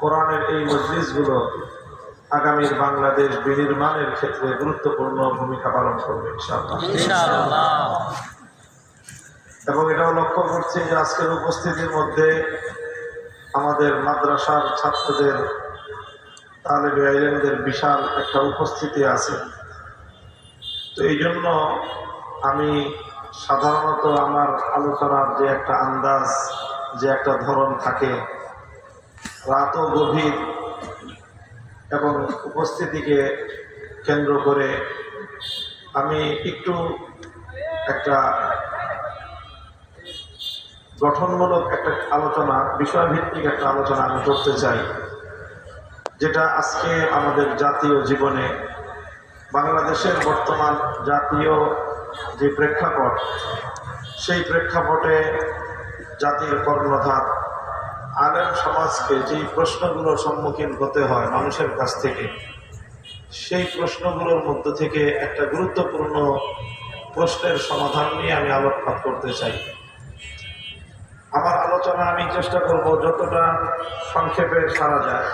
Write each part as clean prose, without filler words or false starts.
কোরআনের এই মজলিসগুলো আগামীর বাংলাদেশ বিনির্মাণের ক্ষেত্রে গুরুত্বপূর্ণ ভূমিকা পালন করবে ইনশাআল্লাহ। এবং এটাও লক্ষ্য করছি যে আজকের উপস্থিতির মধ্যে আমাদের মাদ্রাসার ছাত্রদের, তালেবে ইলমদের বিশাল একটা উপস্থিতি আছে। তো এই জন্য আমি সাধারণত আমার আলোচনার যে একটা আন্দাজ, যে একটা ধরন থাকে, রাতও গভীর এবং উপস্থিতিকে কেন্দ্র করে আমি একটু একটা গঠনমূলক একটা আলোচনা, বিষয়ভিত্তিক একটা আলোচনা আমি করতে চাই, যেটা আজকে আমাদের জাতীয় জীবনে, বাংলাদেশের বর্তমান জাতীয় যে প্রেক্ষাপট, সেই প্রেক্ষাপটে জাতির কর্ণধার আলেম সমাজকে যেই প্রশ্নগুলোর সম্মুখীন হতে হয় মানুষের কাছ থেকে, সেই প্রশ্নগুলোর মধ্য থেকে একটা গুরুত্বপূর্ণ প্রশ্নের সমাধান নিয়ে আমি আলোকপাত করতে চাই। আমার আলোচনা আমি চেষ্টা করব যতটা সংক্ষেপে সারা যায়।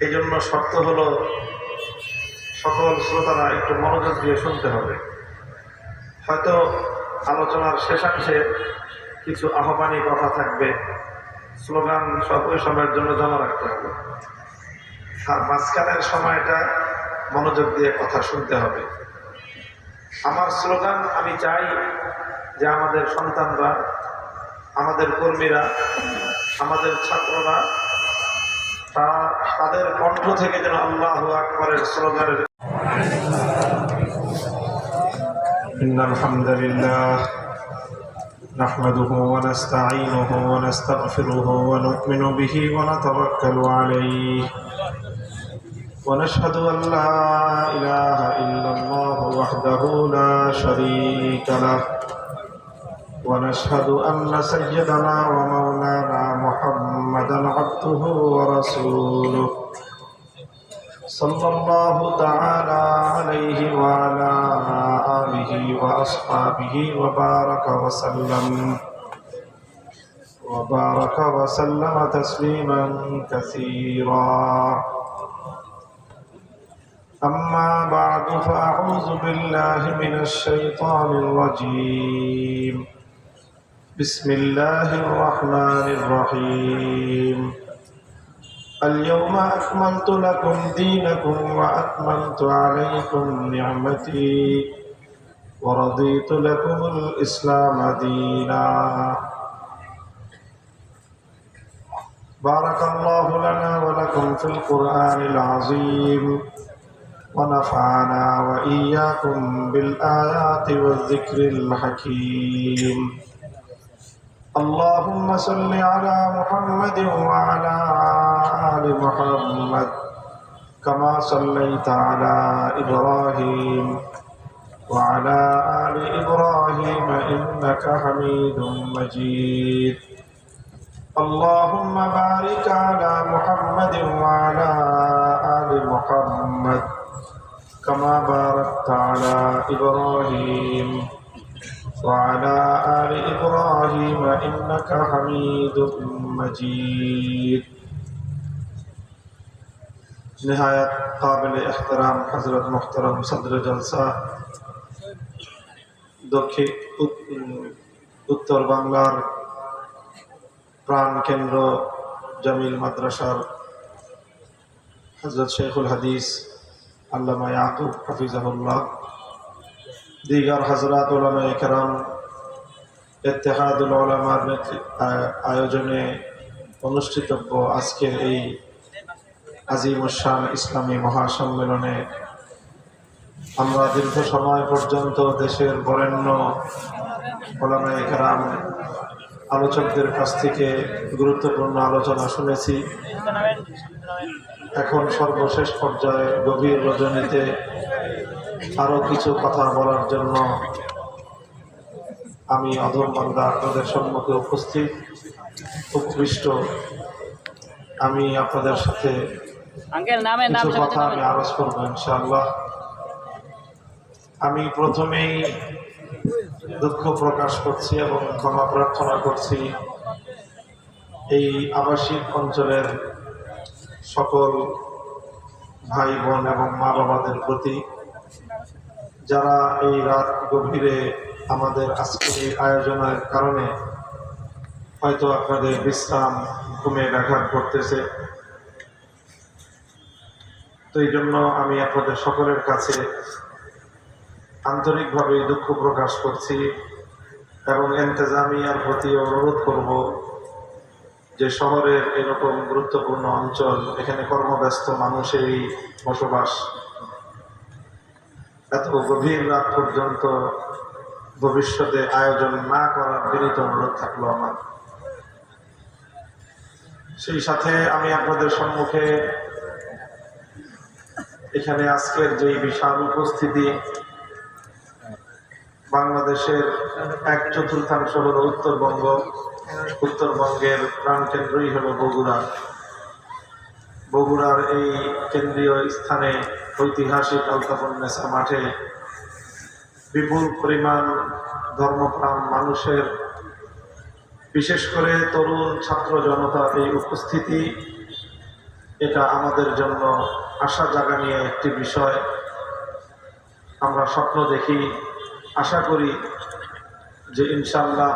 এই জন্য শর্ত হলো সকল শ্রোতারা একটু মনোযোগ দিয়ে শুনতে হবে। হয়তো আলোচনার শেষাংশে কিছু আহ্বানী কথা থাকবে, স্লোগান সব ওই সময়ের জন্য জমা রাখতে হবে, আর মাঝখানের সময়টা মনোযোগ দিয়ে কথা শুনতে হবে। আমার স্লোগান, আমি চাই যে আমাদের সন্তানরা, আমাদের কর্মীরা, আমাদের ছাত্ররা তাদের কণ্ঠ থেকে যেন আল্লাহু আকবারের স্লোগানের ইন্নাল হামদুলিল্লাহ নাহমাদুহু ওয়া নাস্তাঈনুহু ওয়া নাস্তাগফিরুহু ওয়া নু'মিনু বিহি ওয়া নাতাওয়াক্কালু আলাইহি ওয়া নাশহাদু আন লা ইলাহা ইল্লাল্লাহু ওয়াহদাহু লা শারীকা লাহু ونشهد أن سيدنا ومولانا محمدا عبده ورسوله صلى الله تعالى عليه وعلى آله وأصحابه وبارك وسلم تسليما كثيرا. أما بعد فأعوذ بالله من الشيطان الرجيم. بسم الله الرحمن الرحيم. اليوم أكملت لكم دينكم وأتممت عليكم نعمتي ورضيت لكم الإسلام دينا. بارك الله لنا ولكم في القرآن العظيم ونفعنا وإياكم بالآيات والذكر الحكيم. اللهم صل على محمد وعلى آل محمد كما صليت على إبراهيم وعلى آل إبراهيم إنك حميد مجيد. اللهم بارك على محمد وعلى آل محمد كما باركت على إبراهيم وعلى آل إبراهيم إنك حميد مجيد. نهاية قابل احترام حضرت محترم صدر জলসা উত্তর বাংলার প্রাণ কেন্দ্র জামিল মাদ্রাসার হযরত শেখুল হাদিস আল্লামা ইয়াকুব হাফিজাহুল্লাহ, দিগার হযরত উলামায়ে কেরাম, ইত্তেহাদুল উলামার আয়োজনে অনুষ্ঠিতব্য আজকের এই আজিমুশ-শান ইসলামী মহাসম্মেলনে আমরা দীর্ঘ সময় পর্যন্ত দেশের বরেণ্য উলামায়ে কেরাম, আলোচকদের কাছ থেকে গুরুত্বপূর্ণ আলোচনা শুনেছি। এখন সর্বশেষ পর্যায়ে গভীর রজনীতে আরো কিছু কথা বলার জন্য আমি অধম বান্দা আপনাদের সম্মুখে উপবিষ্ট। আমি আপনাদের সাথে কিছু কথা আমি আরজ করব ইনশাআল্লাহ। আমি প্রথমেই দুঃখ প্রকাশ করছি এবং ক্ষমা প্রার্থনা করছি এই আবাসিক অঞ্চলের সকল ভাই বোন এবং মা বাবাদের প্রতি, যারা এই রাত গভীরে আমাদের আজকের এই আয়োজনের কারণে হয়তো আপনাদের বিশ্রাম ঘুমে ব্যাঘাত ঘটতেছে, তো এই জন্য আমি আপনাদের সকলের কাছে আন্তরিকভাবে দুঃখ প্রকাশ করছি এবং ইন্তেজামিয়ার প্রতি অনুরোধ করব যে শহরের এরকম গুরুত্বপূর্ণ অঞ্চল, এখানে কর্মব্যস্ত মানুষেরই বসবাস, এত গভীর রাত পর্যন্ত ভবিষ্যতে আয়োজন না করার বিনীত অনুরোধ থাকলো আমার। সেই সাথে আমি আপনাদের সম্মুখে এখানে আজকের যে বিশাল উপস্থিতি, বাংলাদেশের 1/4 হলো উত্তরবঙ্গ, উত্তরবঙ্গের প্রাণকেন্দ্রই হলো বগুড়া। বগুড়ার এই কেন্দ্রীয় স্থানে ঐতিহাসিক আলতাফুন্নেসা মাঠে বিপুল পরিমাণ ধর্মপ্রাণ মানুষের, বিশেষ করে তরুণ ছাত্র জনতার এই উপস্থিতি, এটা আমাদের জন্য আশা জাগানিয়া একটি বিষয়। আমরা স্বপ্ন দেখি, আশা করি যে ইনশাআল্লাহ